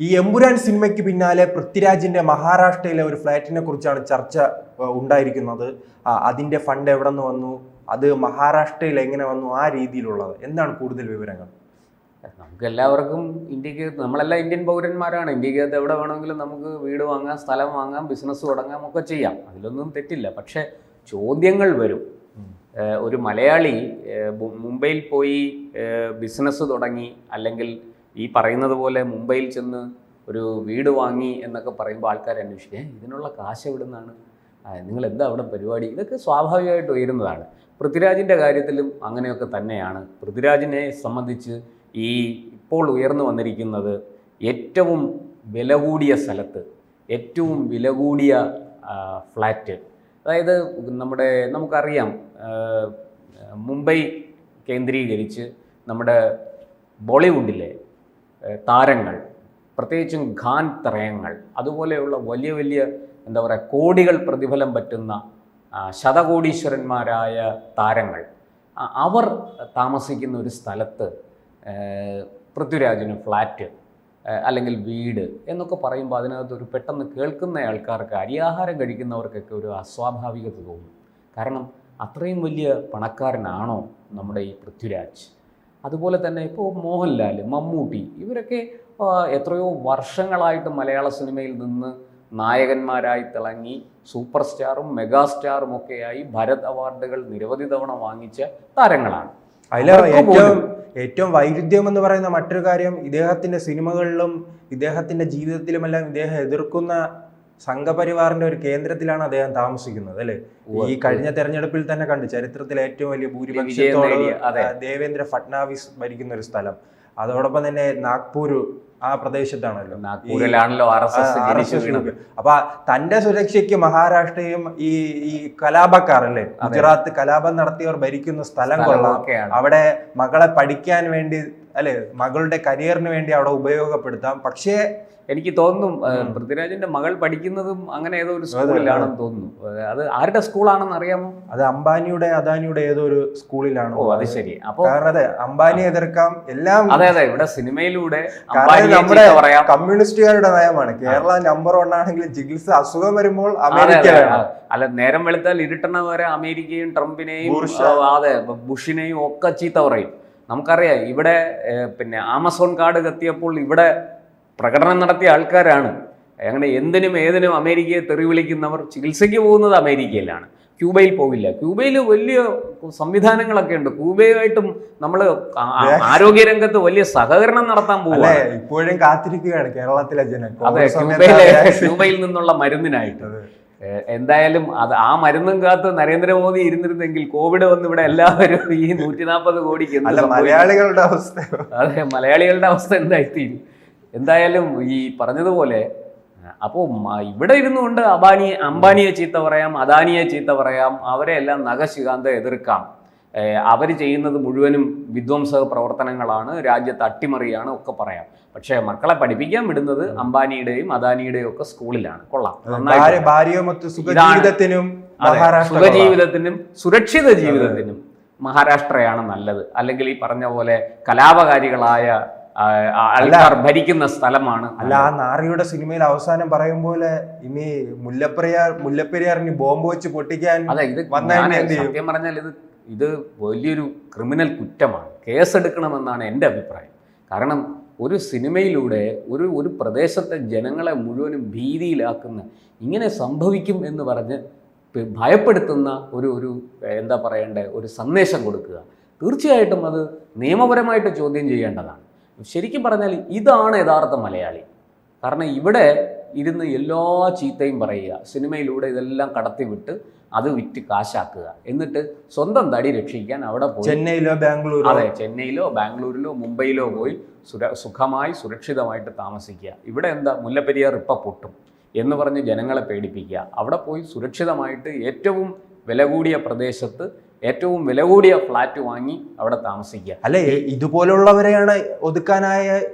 ഈ എമ്പുരാൻ സിനിമയ്ക്ക് പിന്നാലെ പൃഥ്വിരാജിന്റെ മഹാരാഷ്ട്രയിലെ ഒരു ഫ്ലാറ്റിനെ കുറിച്ചാണ് ചർച്ച ഉണ്ടായിരിക്കുന്നത്. അതിന്റെ ഫണ്ട് എവിടെ നിന്ന് വന്നു, അത് മഹാരാഷ്ട്രയിൽ എങ്ങനെ വന്നു, ആ രീതിയിലുള്ളത് എന്താണ് കൂടുതൽ വിവരങ്ങൾ? നമുക്ക് എല്ലാവർക്കും ഇന്ത്യക്ക്, നമ്മളെല്ലാം ഇന്ത്യൻ പൗരന്മാരാണ്. ഇന്ത്യക്കകത്ത് എവിടെ വേണമെങ്കിലും നമുക്ക് വീട് വാങ്ങാം, സ്ഥലം വാങ്ങാം, ബിസിനസ് തുടങ്ങാം, ഒക്കെ ചെയ്യാം. അതിലൊന്നും തെറ്റില്ല. പക്ഷേ ചോദ്യങ്ങൾ വരും. ഒരു മലയാളി മുംബൈയിൽ പോയി ബിസിനസ് തുടങ്ങി, അല്ലെങ്കിൽ ഈ പറയുന്നത് പോലെ മുംബൈയിൽ ചെന്ന് ഒരു വീട് വാങ്ങി എന്നൊക്കെ പറയുമ്പോൾ ആൾക്കാർ അന്വേഷിക്കുക, ഇതിനുള്ള കാശ് എവിടെ നിന്നാണ്, നിങ്ങൾ എന്താ അവിടെ പരിപാടി, ഇതൊക്കെ സ്വാഭാവികമായിട്ട് ഉയരുന്നതാണ്. പൃഥ്വിരാജിൻ്റെ കാര്യത്തിലും അങ്ങനെയൊക്കെ തന്നെയാണ്. പൃഥ്വിരാജിനെ സംബന്ധിച്ച് ഈ ഇപ്പോൾ ഉയർന്നു വന്നിരിക്കുന്നത് ഏറ്റവും വില കൂടിയ സ്ഥലത്ത് ഏറ്റവും വില കൂടിയ ഫ്ലാറ്റ്, അതായത് നമുക്കറിയാം, മുംബൈ കേന്ദ്രീകരിച്ച് നമ്മുടെ ബോളിവുഡിലെ താരങ്ങൾ, പ്രത്യേകിച്ചും ഖാൻ ത്രയങ്ങൾ, അതുപോലെയുള്ള വലിയ വലിയ എന്താ പറയുക കോടികൾ പ്രതിഫലം പറ്റുന്ന ശതകോടീശ്വരന്മാരായ താരങ്ങൾ, അവർ താമസിക്കുന്ന ഒരു സ്ഥലത്ത് പൃഥ്വിരാജിന് ഫ്ലാറ്റ് അല്ലെങ്കിൽ വീട് എന്നൊക്കെ പറയുമ്പോൾ അതിനകത്തൊരു പെട്ടെന്ന് കേൾക്കുന്ന ആൾക്കാർക്ക്, അരിയാഹാരം കഴിക്കുന്നവർക്കൊക്കെ ഒരു അസ്വാഭാവികത തോന്നും. കാരണം അത്രയും വലിയ പണക്കാരനാണോ നമ്മുടെ ഈ പൃഥ്വിരാജ്? അതുപോലെ തന്നെ ഇപ്പോൾ മോഹൻലാൽ, മമ്മൂട്ടി, ഇവരൊക്കെ എത്രയോ വർഷങ്ങളായിട്ട് മലയാള സിനിമയിൽ നിന്ന് നായകന്മാരായി തിളങ്ങി സൂപ്പർ സ്റ്റാറും മെഗാ സ്റ്റാറും ഒക്കെയായി ഭരത് അവാർഡുകൾ നിരവധി തവണ വാങ്ങിച്ച താരങ്ങളാണ്. ഏറ്റവും വൈരുദ്ധ്യം എന്ന് പറയുന്ന മറ്റൊരു കാര്യം, ഇദ്ദേഹത്തിന്റെ സിനിമകളിലും ഇദ്ദേഹത്തിന്റെ ജീവിതത്തിലുമെല്ലാം ഇദ്ദേഹം എതിർക്കുന്ന സംഘപരിവാറിന്റെ ഒരു കേന്ദ്രത്തിലാണ് അദ്ദേഹം താമസിക്കുന്നത്, അല്ലെ? ഈ കഴിഞ്ഞ തെരഞ്ഞെടുപ്പിൽ തന്നെ കണ്ടു, ചരിത്രത്തിലെ ഏറ്റവും വലിയ ഭൂരിപക്ഷത്തോട് ദേവേന്ദ്ര ഫട്നാവിസ് ഭരിക്കുന്ന ഒരു സ്ഥലം. അതോടൊപ്പം തന്നെ നാഗ്പൂർ, ആ പ്രദേശത്താണല്ലോ, നാഗ്പൂരിലാണല്ലോ RSS. അപ്പൊ തന്റെ സുരക്ഷയ്ക്ക് മഹാരാഷ്ട്രയും ഈ കലാപക്കാർ, അല്ലേ, ഗുജറാത്ത് കലാപം നടത്തിയവർ ഭരിക്കുന്ന സ്ഥലം കൊള്ളാം, അവിടെ മകളെ പഠിക്കാൻ വേണ്ടി, അല്ലെ, മകളുടെ കരിയറിന് വേണ്ടി അവിടെ ഉപയോഗപ്പെടുത്താം. പക്ഷേ എനിക്ക് തോന്നുന്നു പൃഥ്വിരാജിന്റെ മകൾ പഠിക്കുന്നതും അങ്ങനെ ഏതോ ഒരു സ്കൂളിലാണെന്ന് തോന്നുന്നു. അത് ആരുടെ സ്കൂളാണെന്ന് അറിയാമോ? അത് അംബാനിയുടെ അദാനിയുടെ ഏതോ ഒരു സ്കൂളിലാണ്. ഓ, അത് ശരി. അപ്പൊ അതെ, അംബാനി എതിർക്കാം എല്ലാം. അതെ, ഇവിടെ സിനിമയിലൂടെ നമ്മുടെ കമ്മ്യൂണിസ്റ്റുകാരുടെ നയമാണ്. കേരള നമ്പർ 1 ആണെങ്കിൽ ചികിത്സ അസുഖം വരുമ്പോൾ അമേരിക്കയിലാണ്. അല്ല, നേരം വെളുത്താൽ ഇരുട്ടണ വരെ അമേരിക്കയും ട്രംപിനെയും ബുഷിനെയും ഒക്കെ ചീത്ത പറയും. നമുക്കറിയാം, ഇവിടെ പിന്നെ ആമസോൺ കാർഡ് കത്തിയപ്പോൾ ഇവിടെ പ്രകടനം നടത്തിയ ആൾക്കാരാണ്. അങ്ങനെ എന്തിനും ഏതിനും അമേരിക്കയെ തെറി വിളിക്കുന്നവർ ചികിത്സയ്ക്ക് പോകുന്നത് അമേരിക്കയിലാണ്, ക്യൂബയിൽ പോകില്ല. ക്യൂബയിൽ വലിയ സംവിധാനങ്ങളൊക്കെ ഉണ്ട്. ക്യൂബയുമായിട്ടും നമ്മൾ ആരോഗ്യരംഗത്ത് വലിയ സഹകരണം നടത്താൻ പോകുക. ഇപ്പോഴും കാത്തിരിക്കുകയാണ് കേരളത്തിലെ ജനം. അതെ, ക്യൂബയിൽ നിന്നുള്ള മരുന്നിനായിട്ട്. എന്തായാലും ആ മരുന്നും കാത്ത് നരേന്ദ്രമോദി ഇരുന്നിരുന്നെങ്കിൽ കോവിഡ് വന്ന് ഇവിടെ എല്ലാവരും ഈ 140 കോടിക്ക് മലയാളികളുടെ അവസ്ഥ, അതെ, മലയാളികളുടെ അവസ്ഥ എന്തായിത്തീരും? എന്തായാലും ഈ പറഞ്ഞതുപോലെ അപ്പോൾ ഇവിടെ ഇരുന്നുകൊണ്ട് അംബാനിയെ ചീത്ത പറയാം, അദാനിയെ ചീത്ത പറയാം, അവരെ എല്ലാം നഖശികാന്ത എതിർക്കാം. അവർ ചെയ്യുന്നത് മുഴുവനും വിധ്വംസക പ്രവർത്തനങ്ങളാണ്, രാജ്യത്ത് അട്ടിമറിയാണ് ഒക്കെ പറയാം. പക്ഷേ മക്കളെ പഠിപ്പിക്കാൻ വിടുന്നത് അംബാനിയുടെയും അദാനിയുടെയും ഒക്കെ സ്കൂളിലാണ്. കൊള്ളാം, സുഖജീവിതത്തിനും സുരക്ഷിത ജീവിതത്തിനും മഹാരാഷ്ട്രയാണ് നല്ലത്. അല്ലെങ്കിൽ ഈ പറഞ്ഞ പോലെ കലാപകാരികളായ ആൾക്കാർ ഭരിക്കുന്ന സ്ഥലമാണ്. അല്ല, ആ നാറിയുടെ സിനിമയിൽ അവസാനം പറയും പോലെ ഇനി മുല്ലപ്പെരിയാറിന് ബോംബ് വെച്ച് പൊട്ടിക്കാൻ. അതെ, ഇത് സത്യം പറഞ്ഞാൽ ഇത് വലിയൊരു ക്രിമിനൽ കുറ്റമാണ്, കേസെടുക്കണമെന്നാണ് എൻ്റെ അഭിപ്രായം. കാരണം ഒരു സിനിമയിലൂടെ ഒരു പ്രദേശത്തെ ജനങ്ങളെ മുഴുവനും ഭീതിയിലാക്കുന്ന, ഇങ്ങനെ സംഭവിക്കും എന്ന് പറഞ്ഞ് ഭയപ്പെടുത്തുന്ന ഒരു എന്താ പറയണ്ടേ, ഒരു സന്ദേശം കൊടുക്കുക. തീർച്ചയായിട്ടും അത് നിയമപരമായിട്ട് ചോദ്യം ചെയ്യേണ്ടതാണ്. ശരിക്കും പറഞ്ഞാൽ ഇതാണ് യഥാർത്ഥ മലയാളി. കാരണം ഇവിടെ ഇരുന്ന് എല്ലാ ചീത്തയും പറയുക, സിനിമയിലൂടെ ഇതെല്ലാം കടത്തിവിട്ട് അത് വിറ്റ് കാശാക്കുക, എന്നിട്ട് സ്വന്തം തടി രക്ഷിക്കാൻ അവിടെ പോയി ചെന്നൈയിലോ ബാംഗ്ലൂരിലോ മുംബൈയിലോ പോയി സുഖമായി സുരക്ഷിതമായിട്ട് താമസിക്കുക. ഇവിടെ എന്താ, മുല്ലപ്പെരിയാർ ഇപ്പം പൊട്ടും എന്ന് പറഞ്ഞ് ജനങ്ങളെ പേടിപ്പിക്കുക. അവിടെ പോയി സുരക്ഷിതമായിട്ട് ഏറ്റവും വില കൂടിയ പ്രദേശത്ത് ഏറ്റവും വില കൂടിയ ഫ്ലാറ്റ് വാങ്ങി അവിടെ താമസിക്കുക. അല്ലെ, ഇതുപോലുള്ളവരെയാണ് ഒതുക്കാനായ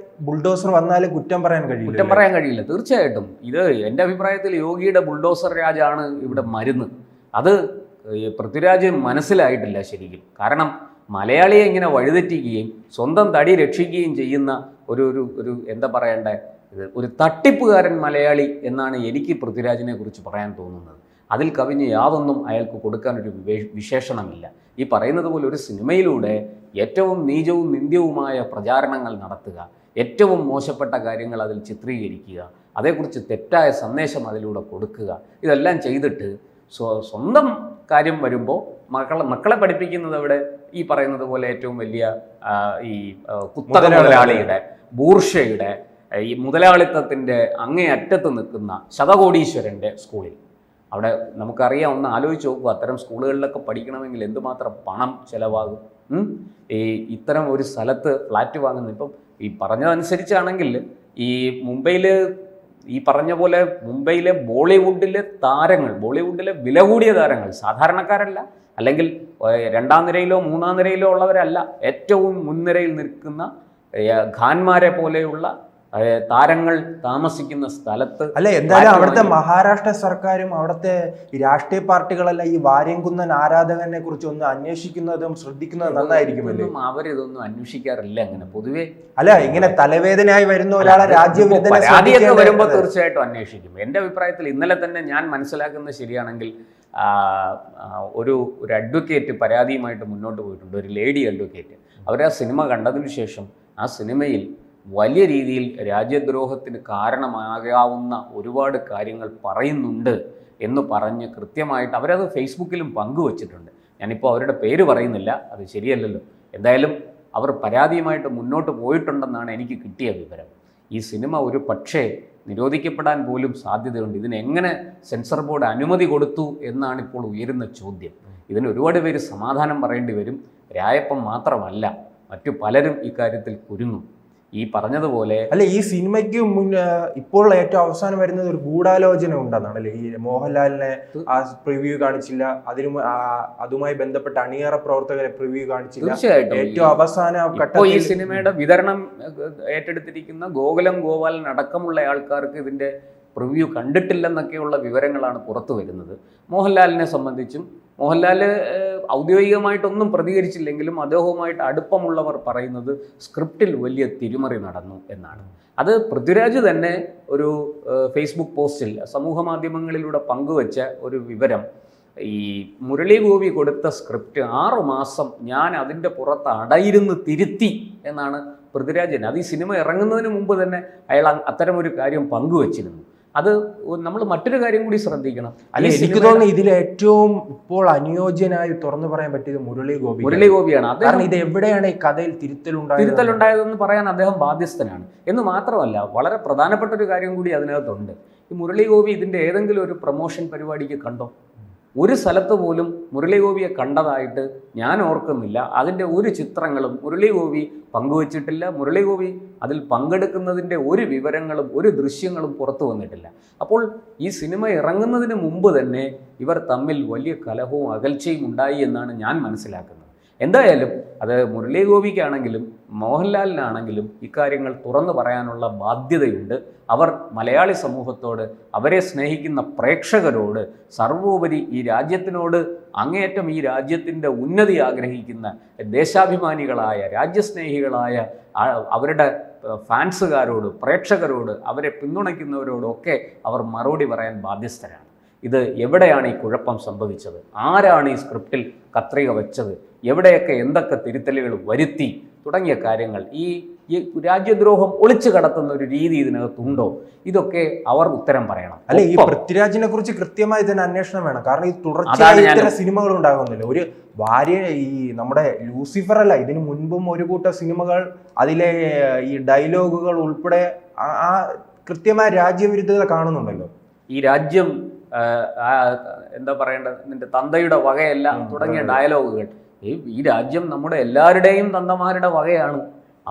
ബുൾഡോസർ വന്നാലും കുറ്റം പറയാൻ കഴിയില്ല. തീർച്ചയായിട്ടും ഇത് എൻ്റെ അഭിപ്രായത്തിൽ യോഗിയുടെ ബുൾഡോസർ രാജാണ് ഇവിടെ മരുന്ന്. അത് പൃഥ്വിരാജ് മനസ്സിലായിട്ടില്ല ശരിക്കും. കാരണം മലയാളിയെ ഇങ്ങനെ വഴിതെറ്റിക്കുകയും സ്വന്തം തടി രക്ഷിക്കുകയും ചെയ്യുന്ന ഒരു എന്താ പറയണ്ടേ, ഇത് ഒരു തട്ടിപ്പുകാരൻ മലയാളി എന്നാണ് എനിക്ക് പൃഥ്വിരാജിനെ കുറിച്ച് പറയാൻ തോന്നുന്നത്. അതിൽ കവിഞ്ഞ് യാതൊന്നും അയാൾക്ക് കൊടുക്കാനൊരു വിശേഷണമില്ല. ഈ പറയുന്നത് പോലെ ഒരു സിനിമയിലൂടെ ഏറ്റവും നീചവും നിന്ദ്യവുമായ പ്രചാരണങ്ങൾ നടത്തുക, ഏറ്റവും മോശപ്പെട്ട കാര്യങ്ങൾ അതിൽ ചിത്രീകരിക്കുക, അതേക്കുറിച്ച് തെറ്റായ സന്ദേശം അതിലൂടെ കൊടുക്കുക, ഇതെല്ലാം ചെയ്തിട്ട് സ്വന്തം കാര്യം വരുമ്പോൾ മക്കളെ പഠിപ്പിക്കുന്നത് അവിടെ ഈ പറയുന്നത് പോലെ ഏറ്റവും വലിയ ഈ കുത്തക മുതലാളിയുടെ, ബൂർഷയുടെ, ഈ മുതലാളിത്തത്തിൻ്റെ അങ്ങേയറ്റത്ത് നിൽക്കുന്ന ശതകോടീശ്വരൻ്റെ സ്കൂളിൽ. അവിടെ നമുക്കറിയാം, ഒന്ന് ആലോചിച്ച് നോക്കുക, അത്തരം സ്കൂളുകളിലൊക്കെ പഠിക്കണമെങ്കിൽ എന്തുമാത്രം പണം ചിലവാകും. ഇത്തരം ഒരു സ്ഥലത്ത് ഫ്ലാറ്റ് വാങ്ങുന്നത്, ഇപ്പം ഈ പറഞ്ഞതനുസരിച്ചാണെങ്കിൽ ഈ മുംബൈയിൽ ഈ പറഞ്ഞ പോലെ മുംബൈയിലെ ബോളിവുഡിലെ താരങ്ങൾ, ബോളിവുഡിലെ വില കൂടിയ താരങ്ങൾ, സാധാരണക്കാരല്ല, അല്ലെങ്കിൽ രണ്ടാം നിരയിലോ മൂന്നാം നിരയിലോ ഉള്ളവരല്ല, ഏറ്റവും മുൻനിരയിൽ നിൽക്കുന്ന ഖാൻമാരെ പോലെയുള്ള താരങ്ങൾ താമസിക്കുന്ന സ്ഥലത്ത്. അല്ല, എന്തായാലും അവിടുത്തെ മഹാരാഷ്ട്ര സർക്കാരും അവിടുത്തെ രാഷ്ട്രീയ പാർട്ടികളെല്ലാം ഈ വാര്യംകുന്നൻ ആരാധകനെ കുറിച്ച് ഒന്ന് അന്വേഷിക്കുന്നതും ശ്രദ്ധിക്കുന്നതും നന്നായിരിക്കുമല്ലോ. അവരിതൊന്നും അന്വേഷിക്കാറില്ല അങ്ങനെ പൊതുവെ. അല്ല, ഇങ്ങനെ തലവേദനയായി വരുന്ന ഒരാളെ പരാതിയൊക്കെ വരുമ്പോൾ തീർച്ചയായിട്ടും അന്വേഷിക്കും. എൻ്റെ അഭിപ്രായത്തിൽ ഇന്നലെ തന്നെ ഞാൻ മനസ്സിലാക്കുന്നത് ശരിയാണെങ്കിൽ ഒരു അഡ്വക്കേറ്റ് പരാതിയുമായിട്ട് മുന്നോട്ട് പോയിട്ടുണ്ട്, ഒരു ലേഡി അഡ്വക്കേറ്റ്. അവർ ആ സിനിമ കണ്ടതിന് ശേഷം ആ സിനിമയിൽ വലിയ രീതിയിൽ രാജ്യദ്രോഹത്തിന് കാരണമാകാവുന്ന ഒരുപാട് കാര്യങ്ങൾ പറയുന്നുണ്ട് എന്ന് പറഞ്ഞ് കൃത്യമായിട്ട് അവരത് ഫേസ്ബുക്കിലും പങ്കുവച്ചിട്ടുണ്ട്. ഞാനിപ്പോൾ അവരുടെ പേര് പറയുന്നില്ല, അത് ശരിയല്ലല്ലോ. എന്തായാലും അവർ പരാതിയുമായിട്ട് മുന്നോട്ട് പോയിട്ടുണ്ടെന്നാണ് എനിക്ക് കിട്ടിയ വിവരം. ഈ സിനിമ ഒരു പക്ഷേ നിരോധിക്കപ്പെടാൻ പോലും സാധ്യതയുണ്ട്. ഇതിനെങ്ങനെ സെൻസർ ബോർഡ് അനുമതി കൊടുത്തു എന്നാണ് ഇപ്പോൾ ഉയരുന്ന ചോദ്യം. ഇതിന് ഒരുപാട് പേര് സമാധാനം പറയേണ്ടി വരും. രായപ്പൻ മാത്രമല്ല, മറ്റു പലരും ഇക്കാര്യത്തിൽ കുരുങ്ങും. ഈ പറഞ്ഞതുപോലെ അല്ല, ഈ സിനിമയ്ക്ക് ഇപ്പോൾ ഏറ്റവും അവസാനം വരുന്നത് ഒരു ഗൂഢാലോചന ഉണ്ടെന്നാണല്ലേ. ഈ മോഹൻലാലിനെ ആ പ്രിവ്യൂ കാണിച്ചില്ല, അതുമായി ബന്ധപ്പെട്ട അണിയറ പ്രവർത്തകരെ പ്രിവ്യൂ കാണിച്ചില്ല. തീർച്ചയായിട്ടും ഏറ്റവും അവസാന ഘട്ടത്തിൽ ഈ സിനിമയുടെ വിതരണം ഏറ്റെടുത്തിരിക്കുന്ന ഗോകുലം ഗോപാലൻ അടക്കമുള്ള ആൾക്കാർക്ക് ഇതിന്റെ പ്രിവ്യൂ കണ്ടിട്ടില്ലെന്നൊക്കെയുള്ള വിവരങ്ങളാണ് പുറത്തു വരുന്നത്. മോഹൻലാലിനെ സംബന്ധിച്ചും മോഹൻലാൽ ഔദ്യോഗികമായിട്ടൊന്നും പ്രതികരിച്ചില്ലെങ്കിലും അദ്ദേഹവുമായിട്ട് അടുപ്പമുള്ളവർ പറയുന്നത് സ്ക്രിപ്റ്റിൽ വലിയ തിരിമറി നടന്നു എന്നാണ്. അത് പൃഥ്വിരാജ് തന്നെ ഒരു ഫേസ്ബുക്ക് പോസ്റ്റിൽ സമൂഹ മാധ്യമങ്ങളിലൂടെ പങ്കുവച്ച ഒരു വിവരം, ഈ മുരളി ഗോപി കൊടുത്ത സ്ക്രിപ്റ്റ് 6 മാസം ഞാൻ അതിൻ്റെ പുറത്ത് അടയിരുന്ന് തിരുത്തി എന്നാണ് പൃഥ്വിരാജൻ. അത് ഈ സിനിമ ഇറങ്ങുന്നതിന് മുമ്പ് തന്നെ അയാൾ അത്തരമൊരു കാര്യം പങ്കുവച്ചിരുന്നു. അത് നമ്മൾ മറ്റൊരു കാര്യം കൂടി ശ്രദ്ധിക്കണം. അല്ലെ, എനിക്ക് തോന്നുന്നു ഇതിൽ ഏറ്റവും ഇപ്പോൾ അനുയോജ്യനായി തുറന്നു പറയാൻ പറ്റിയത് മുരളി ഗോപിയാണ്. കാരണം ഇത് എവിടെയാണ് ഈ കഥയിൽ തിരുത്തലുണ്ടായതെന്ന് പറയാൻ അദ്ദേഹം ബാധ്യസ്ഥനാണ്. എന്ന് മാത്രമല്ല, വളരെ പ്രധാനപ്പെട്ട ഒരു കാര്യം കൂടി അതിനകത്തുണ്ട്. ഈ മുരളി ഗോപി ഇതിൻ്റെ ഏതെങ്കിലും ഒരു പ്രൊമോഷൻ പരിപാടിക്ക് കണ്ടോ? ഒരു സ്ഥലത്ത് പോലും മുരളി ഗോപിയെ കണ്ടതായിട്ട് ഞാൻ ഓർക്കുന്നില്ല. അതിൻ്റെ ഒരു ചിത്രങ്ങളും മുരളി ഗോപി പങ്കുവച്ചിട്ടില്ല. മുരളി ഗോപി അതിൽ പങ്കെടുക്കുന്നതിൻ്റെ ഒരു വിവരങ്ങളും ഒരു ദൃശ്യങ്ങളും പുറത്തു വന്നിട്ടില്ല. അപ്പോൾ ഈ സിനിമ ഇറങ്ങുന്നതിന് മുമ്പ് തന്നെ ഇവർ തമ്മിൽ വലിയ കലഹവും അകൽച്ചയും ഉണ്ടായി എന്നാണ് ഞാൻ മനസ്സിലാക്കുന്നത്. എന്തായാലും അത് മുരളി ഗോപിക്കാണെങ്കിലും മോഹൻലാലിനാണെങ്കിലും ഇക്കാര്യങ്ങൾ തുറന്നു പറയാനുള്ള ബാധ്യതയുണ്ട്. അവർ മലയാളി സമൂഹത്തോട്, അവരെ സ്നേഹിക്കുന്ന പ്രേക്ഷകരോട്, സർവോപരി ഈ രാജ്യത്തിനോട് അങ്ങേയറ്റം ഈ രാജ്യത്തിൻ്റെ ഉന്നതി ആഗ്രഹിക്കുന്ന ദേശാഭിമാനികളായ രാജ്യസ്നേഹികളായ അവരുടെ ഫാൻസുകാരോട്, പ്രേക്ഷകരോട്, അവരെ പിന്തുണയ്ക്കുന്നവരോടൊക്കെ അവർ മറുപടി പറയാൻ ബാധ്യസ്ഥരാണ്. ഇത് എവിടെയാണ് ഈ കുഴപ്പം സംഭവിച്ചത്? ആരാണ് ഈ സ്ക്രിപ്റ്റിൽ കത്രിക വെച്ചത്? എവിടെയൊക്കെ എന്തൊക്കെ തിരുത്തലുകൾ വരുത്തി തുടങ്ങിയ കാര്യങ്ങൾ, ഈ രാജ്യദ്രോഹം ഒളിച്ചു കടത്തുന്ന ഒരു രീതി ഇതിനകത്തുണ്ടോ? ഇതൊക്കെ അവർ ഉത്തരം പറയണം. അല്ലെ, ഈ പൃഥ്വിരാജിനെ കുറിച്ച് കൃത്യമായി തന്നെ അന്വേഷണം വേണം. കാരണം ഈ തുടർച്ചയായ സിനിമകൾ ഉണ്ടാകുന്നില്ല. ഒരു ഈ നമ്മുടെ ലൂസിഫർ അല്ല, ഇതിനു മുൻപും ഒരു കൂട്ടം സിനിമകൾ, അതിലെ ഈ ഡയലോഗുകൾ ഉൾപ്പെടെ ആ കൃത്യമായ രാജ്യവിരുദ്ധത കാണുന്നുണ്ടല്ലോ. ഈ രാജ്യം എന്താ പറയേണ്ടത്, നിന്റെ തന്തയുടെ വകയല്ല തുടങ്ങിയ ഡയലോഗുകൾ. ഈ രാജ്യം നമ്മുടെ എല്ലാവരുടെയും തന്തമാരുടെ വകയാണ്,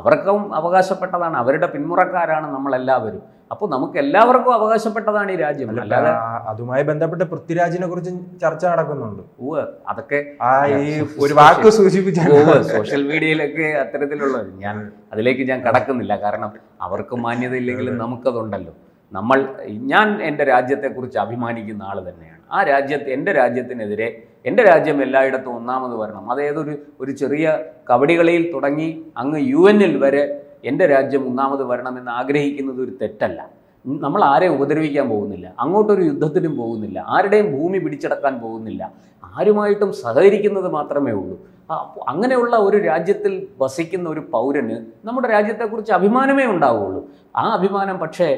അവർക്കും അവകാശപ്പെട്ടതാണ്, അവരുടെ പിന്മുറക്കാരാണ് നമ്മളെല്ലാവരും. അപ്പോൾ നമുക്ക് എല്ലാവർക്കും അവകാശപ്പെട്ടതാണ് ഈ രാജ്യം. അല്ലാതെ അതുമായി ബന്ധപ്പെട്ട് പൃഥ്വിരാജിനെ കുറിച്ച് ചർച്ച നടക്കുന്നുണ്ട്. അതൊക്കെ ഒരു വാക്ക് സൂചിപ്പിച്ചു സോഷ്യൽ മീഡിയയിലൊക്കെ അത്തരത്തിലുള്ളത്. അതിലേക്ക് ഞാൻ കടക്കുന്നില്ല. കാരണം അവർക്ക് മാന്യത ഇല്ലെങ്കിലും നമുക്കതുണ്ടല്ലോ. ഞാൻ എൻ്റെ രാജ്യത്തെക്കുറിച്ച് അഭിമാനിക്കുന്ന ആൾ തന്നെയാണ്. ആ എൻ്റെ രാജ്യത്തിനെതിരെ എൻ്റെ രാജ്യം എല്ലായിടത്തും ഒന്നാമത് വരണം. അതേതൊരു ചെറിയ കബഡി കളിയിൽ തുടങ്ങി അങ്ങ് UN വരെ എൻ്റെ രാജ്യം ഒന്നാമത് വരണമെന്ന് ആഗ്രഹിക്കുന്നത് ഒരു തെറ്റല്ല. നമ്മൾ ആരെയും ഉപദ്രവിക്കാൻ പോകുന്നില്ല, അങ്ങോട്ടൊരു യുദ്ധത്തിനും പോകുന്നില്ല, ആരുടെയും ഭൂമി പിടിച്ചടക്കാൻ പോകുന്നില്ല, ആരുമായിട്ടും സഹകരിക്കുന്നത് മാത്രമേ ഉള്ളൂ. അങ്ങനെയുള്ള ഒരു രാജ്യത്തിൽ വസിക്കുന്ന ഒരു പൗരന് നമ്മുടെ രാജ്യത്തെക്കുറിച്ച് അഭിമാനമേ ഉണ്ടാവുകയുള്ളൂ. ആ അഭിമാനം പക്ഷേ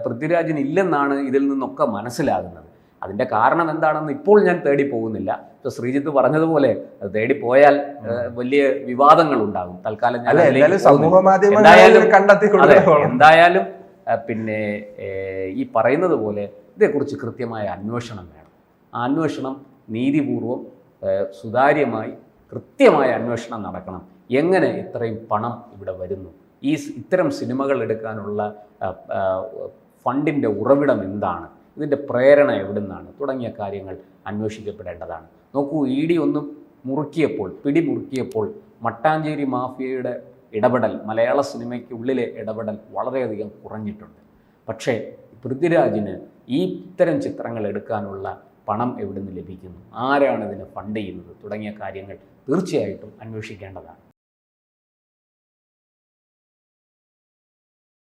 പൃഥ്വിരാജിന് ഇല്ലെന്നാണ് ഇതിൽ നിന്നൊക്കെ മനസ്സിലാകുന്നത്. അതിൻ്റെ കാരണം എന്താണെന്ന് ഇപ്പോൾ ഞാൻ തേടി പോകുന്നില്ല. ഇപ്പോൾ ശ്രീജിത്ത് പറഞ്ഞതുപോലെ അത് തേടിപ്പോയാൽ വലിയ വിവാദങ്ങൾ ഉണ്ടാകും. തൽക്കാലം ഞാൻ എന്തായാലും പിന്നെ ഈ പറയുന്നത് പോലെ ഇതേക്കുറിച്ച് കൃത്യമായ അന്വേഷണം വേണം. ആ അന്വേഷണം നീതിപൂർവം സുതാര്യമായി കൃത്യമായ അന്വേഷണം നടക്കണം. എങ്ങനെ ഇത്രയും പണം ഇവിടെ വരുന്നു, ഇത്തരം സിനിമകൾ എടുക്കാനുള്ള ഫണ്ടിൻ്റെ ഉറവിടം എന്താണ്, ഇതിൻ്റെ പ്രേരണ എവിടെ നിന്നാണ് തുടങ്ങിയ കാര്യങ്ങൾ അന്വേഷിക്കപ്പെടേണ്ടതാണ്. നോക്കൂ, ED ഒന്ന് പിടിമുറുക്കിയപ്പോൾ മട്ടാഞ്ചേരി മാഫിയയുടെ ഇടപെടൽ, മലയാള സിനിമയ്ക്കുള്ളിലെ ഇടപെടൽ വളരെയധികം കുറഞ്ഞിട്ടുണ്ട്. പക്ഷേ പൃഥ്വിരാജിന് ഇത്തരം ചിത്രങ്ങൾ എടുക്കാനുള്ള പണം എവിടെ നിന്ന് ലഭിക്കുന്നു, ആരാണ് ഇതിനെ ഫണ്ട് ചെയ്യുന്നത് തുടങ്ങിയ കാര്യങ്ങൾ തീർച്ചയായിട്ടും അന്വേഷിക്കേണ്ടതാണ്.